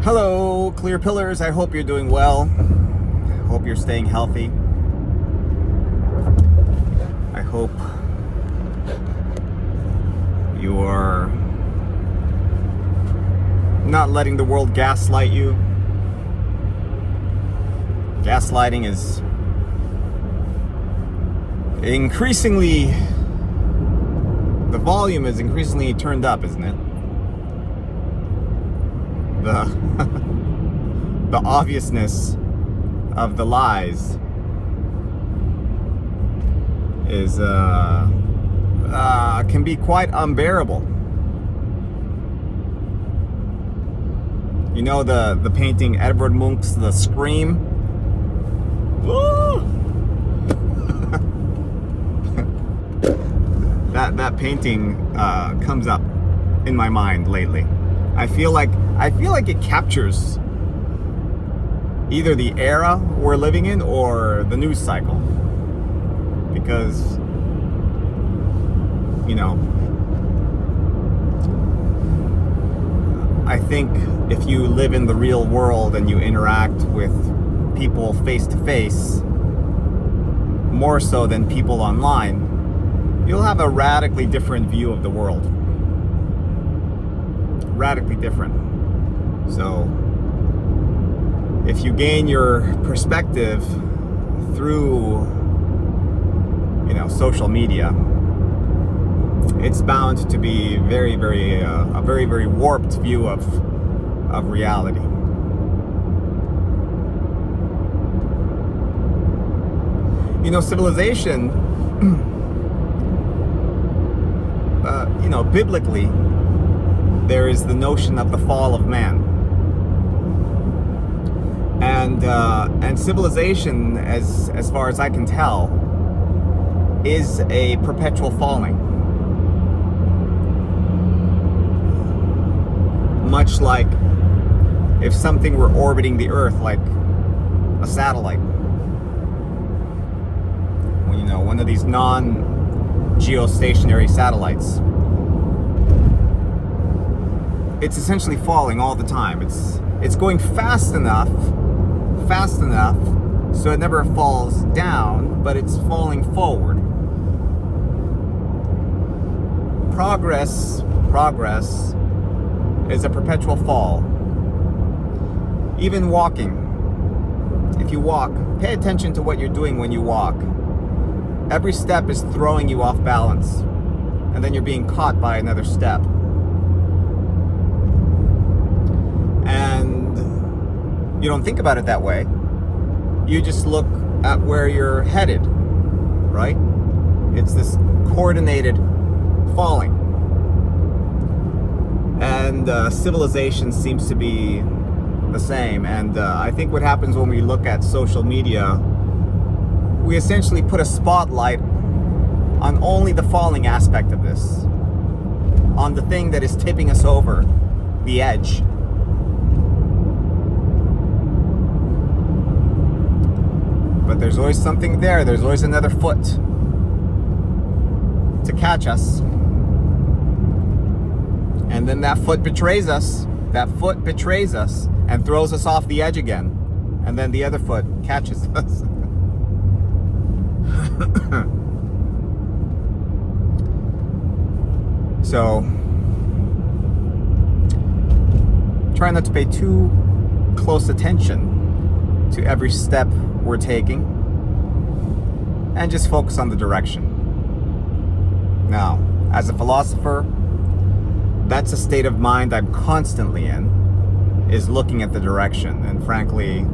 Hello, Clear Pillars. I hope you're doing well. I hope you're staying healthy. I hope you are not letting the world gaslight you. Gaslighting is increasingly, the volume is increasingly turned up, isn't it? The obviousness of the lies is can be quite unbearable. You know the painting Edvard Munch's The Scream? that painting comes up in my mind lately. I feel like it captures either the era we're living in or the news cycle. Because, you know, I think if you live in the real world and you interact with people face to face, more so than people online, you'll have a radically different view of the world. Radically different. So if you gain your perspective through, you know, social media, it's bound to be a very, very warped view of reality. You know, civilization, you know, biblically, there is the notion of the fall of man. And civilization, as far as I can tell, is a perpetual falling. Much like if something were orbiting the Earth, like a satellite. Well, you know, one of these non-geostationary satellites. It's essentially falling all the time. It's going fast enough so it never falls down, but it's falling forward. Progress is a perpetual fall. Even walking. If you walk, pay attention to what you're doing when you walk. Every step is throwing you off balance, and then you're being caught by another step. And you don't think about it that way. You just look at where you're headed, right? It's this coordinated falling. And civilization seems to be the same. And I think what happens when we look at social media, we essentially put a spotlight on only the falling aspect of this, on the thing that is tipping us over the edge. But there's always something there. There's always another foot to catch us. And then that foot betrays us. That foot betrays us and throws us off the edge again. And then the other foot catches us. So, try not to pay too close attention to every step we're taking, and just focus on the direction. Now, as a philosopher, that's a state of mind I'm constantly in, is looking at the direction. And frankly,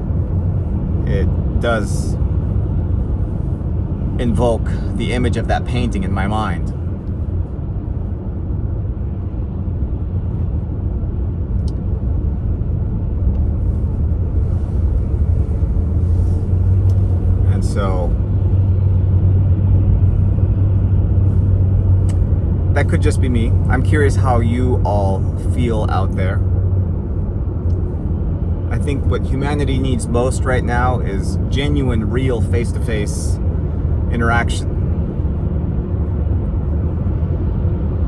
it does invoke the image of that painting in my mind. And so that could just be me. I'm curious how you all feel out there. I think what humanity needs most right now is genuine, real face-to-face interaction.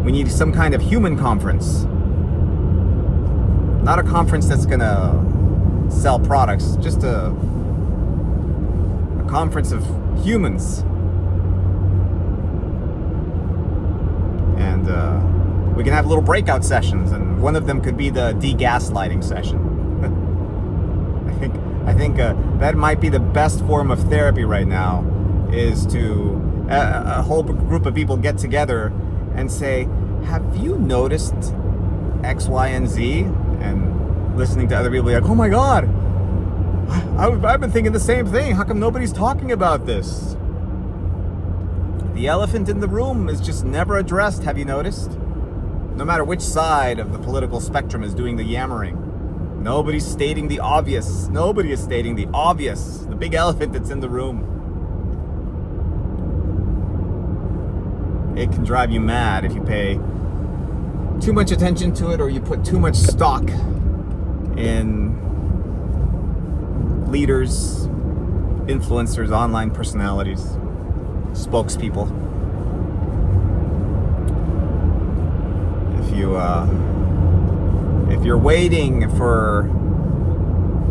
We need some kind of human conference. Not a conference that's gonna sell products, just a conference of humans. And we can have little breakout sessions, and one of them could be the de-gaslighting session. I think that might be the best form of therapy right now, is to a whole group of people get together and say, have you noticed X, Y, and Z? And listening to other people be like, oh my God, I've been thinking the same thing. How come nobody's talking about this? The elephant in the room is just never addressed, have you noticed? No matter which side of the political spectrum is doing the yammering, nobody's stating the obvious. Nobody is stating the obvious. The big elephant that's in the room. It can drive you mad if you pay too much attention to it, or you put too much stock in leaders, influencers, online personalities, spokespeople. If you're waiting for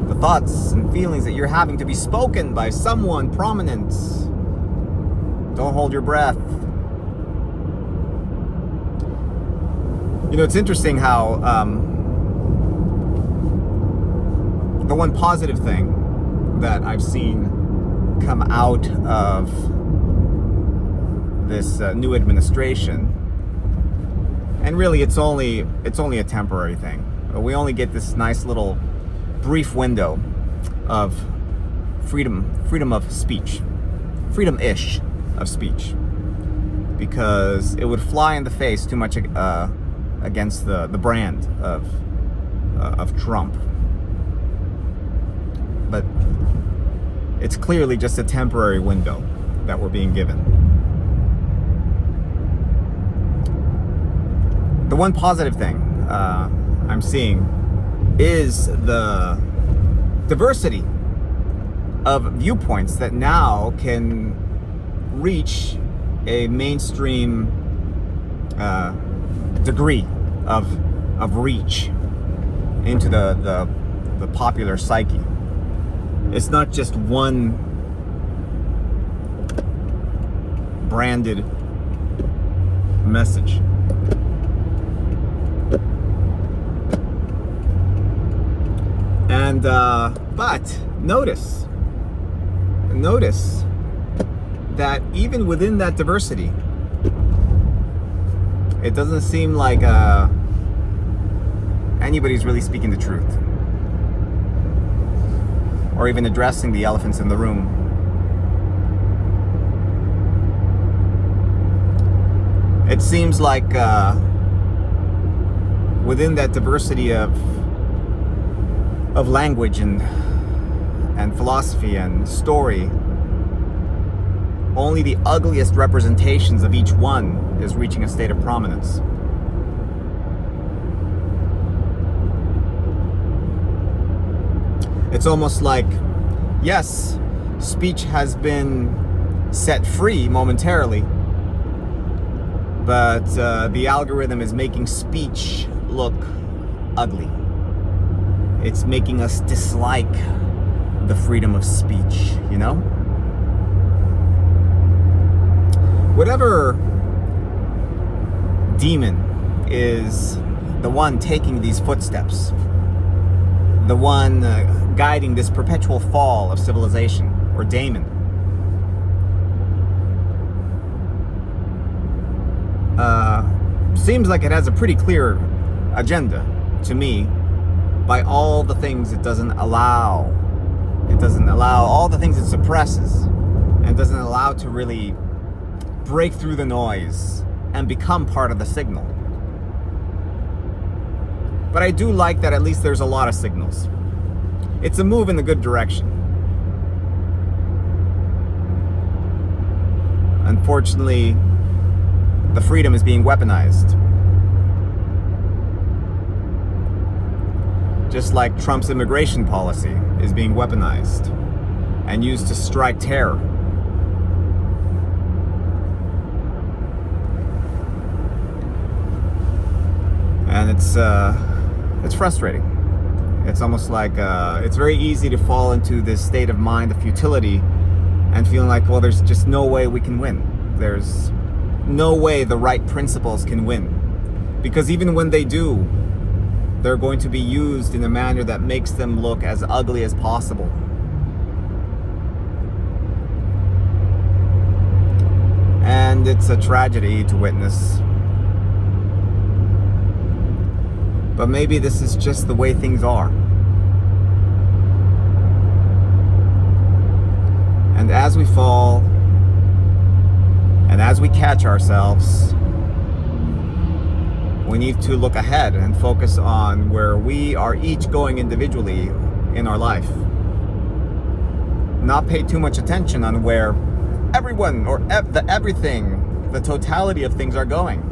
the thoughts and feelings that you're having to be spoken by someone prominent, don't hold your breath. You know, it's interesting how the one positive thing that I've seen come out of this new administration, and really it's only a temporary thing. We only get this nice little brief window of freedom of speech, freedom-ish of speech, because it would fly in the face too much against the brand of Trump. But it's clearly just a temporary window that we're being given. The one positive thing I'm seeing is the diversity of viewpoints that now can reach a mainstream degree of reach into the popular psyche. It's not just one branded message. And but notice that even within that diversity, it doesn't seem like anybody's really speaking the truth, or even addressing the elephants in the room. It seems like within that diversity of language and philosophy and story, only the ugliest representations of each one is reaching a state of prominence. It's almost like, yes, speech has been set free momentarily, but the algorithm is making speech look ugly. It's making us dislike the freedom of speech, you know? Whatever demon is the one taking these footsteps, the one guiding this perpetual fall of civilization, or daemon, seems like it has a pretty clear agenda to me, by all the things it doesn't allow. It doesn't allow all the things it suppresses, and doesn't allow to really break through the noise and become part of the signal. But I do like that at least there's a lot of signals. It's a move in the good direction. Unfortunately, the freedom is being weaponized. Just like Trump's immigration policy is being weaponized and used to strike terror. And it's frustrating. It's almost like it's very easy to fall into this state of mind of futility and feeling like, well, there's just no way we can win. There's no way the right principles can win. Because even when they do, they're going to be used in a manner that makes them look as ugly as possible. And it's a tragedy to witness. But maybe this is just the way things are. And as we fall, and as we catch ourselves, we need to look ahead and focus on where we are each going individually in our life. Not pay too much attention on where everyone or everything, the totality of things are going.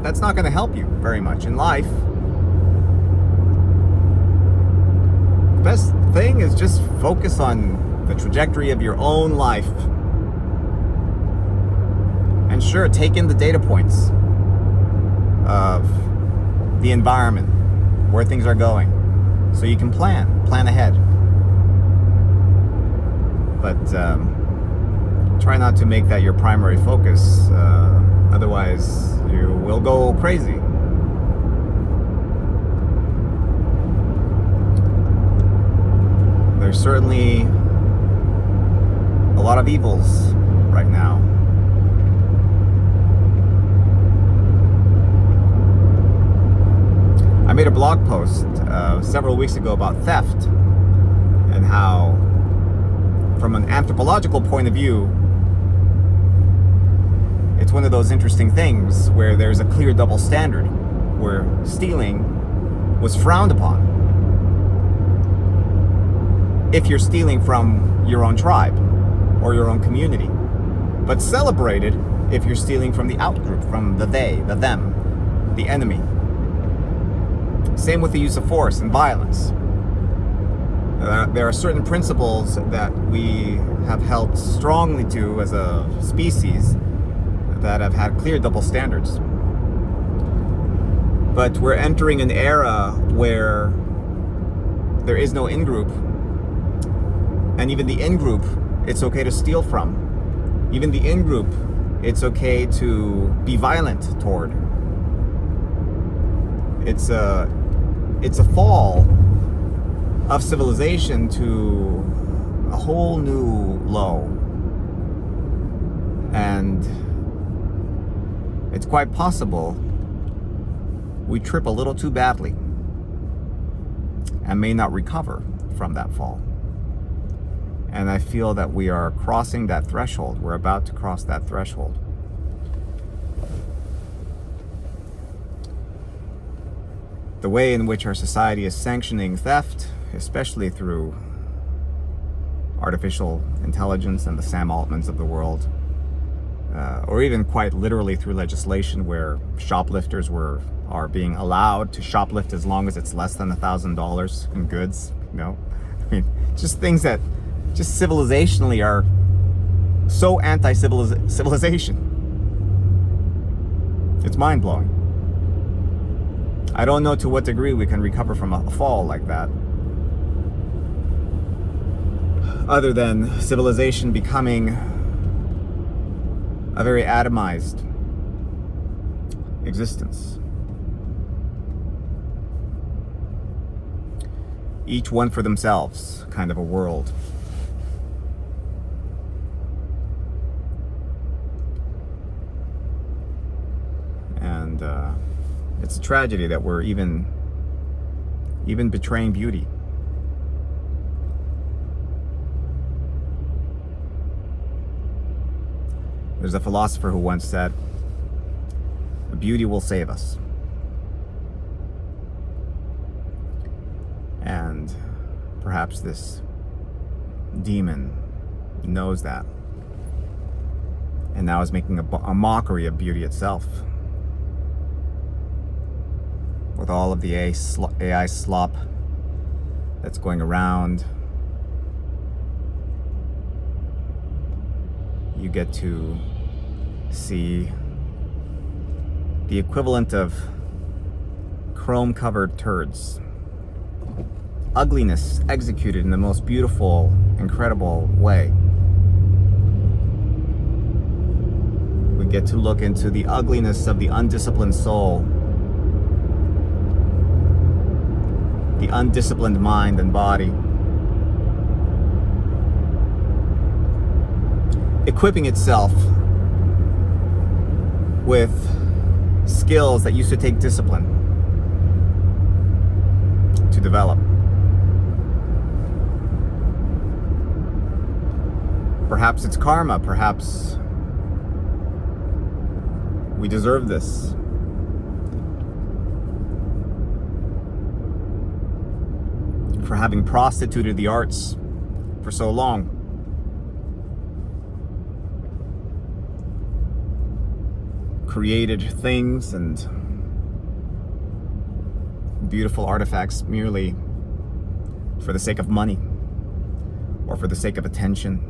That's not going to help you very much in life. The best thing is just focus on the trajectory of your own life. And sure, take in the data points of the environment, where things are going, so you can plan ahead. But try not to make that your primary focus, otherwise you will go crazy. There's certainly a lot of evils right now. I made a blog post several weeks ago about theft and how, from an anthropological point of view, it's one of those interesting things where there's a clear double standard, where stealing was frowned upon if you're stealing from your own tribe or your own community, but celebrated if you're stealing from the outgroup, from the they, the them, the enemy. Same with the use of force and violence. There are certain principles that we have held strongly to as a species that have had clear double standards. But we're entering an era where there is no in-group, and even the in-group, it's okay to steal from. Even the in-group, it's okay to be violent toward. It's a fall of civilization to a whole new low. And it's quite possible we trip a little too badly and may not recover from that fall. And I feel that we are crossing that threshold. We're about to cross that threshold. The way in which our society is sanctioning theft, especially through artificial intelligence and the Sam Altmans of the world, or even quite literally through legislation where shoplifters are being allowed to shoplift as long as it's less than $1,000 in goods. You know, I mean, just things that just civilizationally are so anti-civilization. It's mind-blowing. I don't know to what degree we can recover from a fall like that, other than civilization becoming a very atomized existence. Each one for themselves, kind of a world. And it's a tragedy that we're even betraying beauty. There's a philosopher who once said, "Beauty will save us." And perhaps this demon knows that, and now is making a mockery of beauty itself. With all of the AI slop that's going around, you get to see the equivalent of chrome-covered turds ugliness executed in the most beautiful, incredible way. We get to look into the ugliness of the undisciplined soul, the undisciplined mind and body, equipping itself with skills that used to take discipline to develop. Perhaps it's karma, perhaps we deserve this. For having prostituted the arts for so long. Created things and beautiful artifacts merely for the sake of money or for the sake of attention.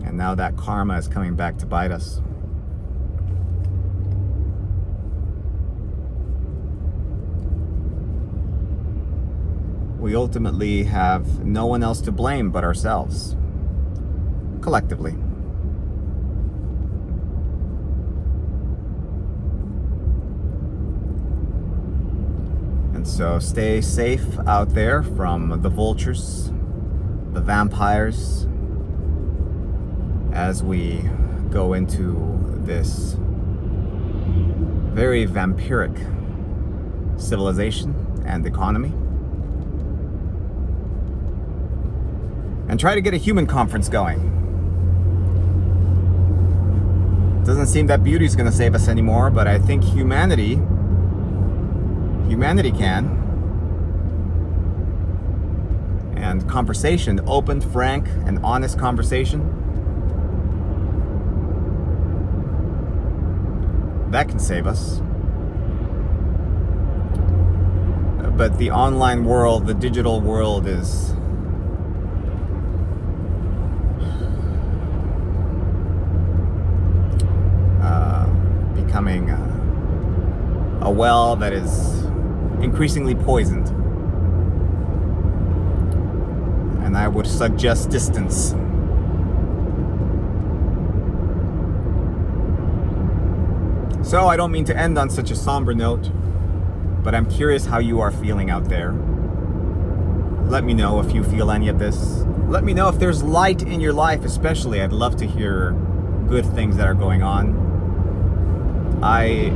And now that karma is coming back to bite us. We ultimately have no one else to blame but ourselves, collectively. And so stay safe out there from the vultures, the vampires, as we go into this very vampiric civilization and economy. And try to get a human conference going. Doesn't seem that beauty is going to save us anymore, but I think humanity can. And conversation, open, frank, and honest conversation, that can save us. But the online world, the digital world is becoming a well that is increasingly poisoned. And I would suggest distance. So I don't mean to end on such a somber note, but I'm curious how you are feeling out there. Let me know if you feel any of this. Let me know if there's light in your life, especially. I'd love to hear good things that are going on. I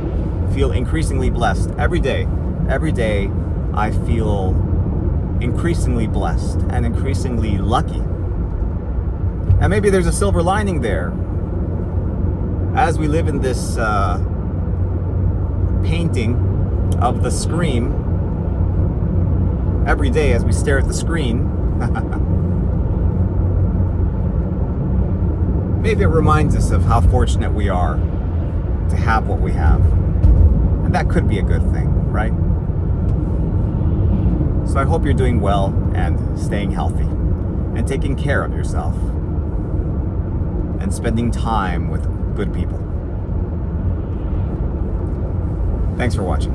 feel increasingly blessed every day. Every day I feel increasingly blessed and increasingly lucky. And maybe there's a silver lining there. As we live in this painting of the scream, every day as we stare at the screen, maybe it reminds us of how fortunate we are to have what we have. And that could be a good thing, right? So I hope you're doing well and staying healthy and taking care of yourself and spending time with good people. Thanks for watching.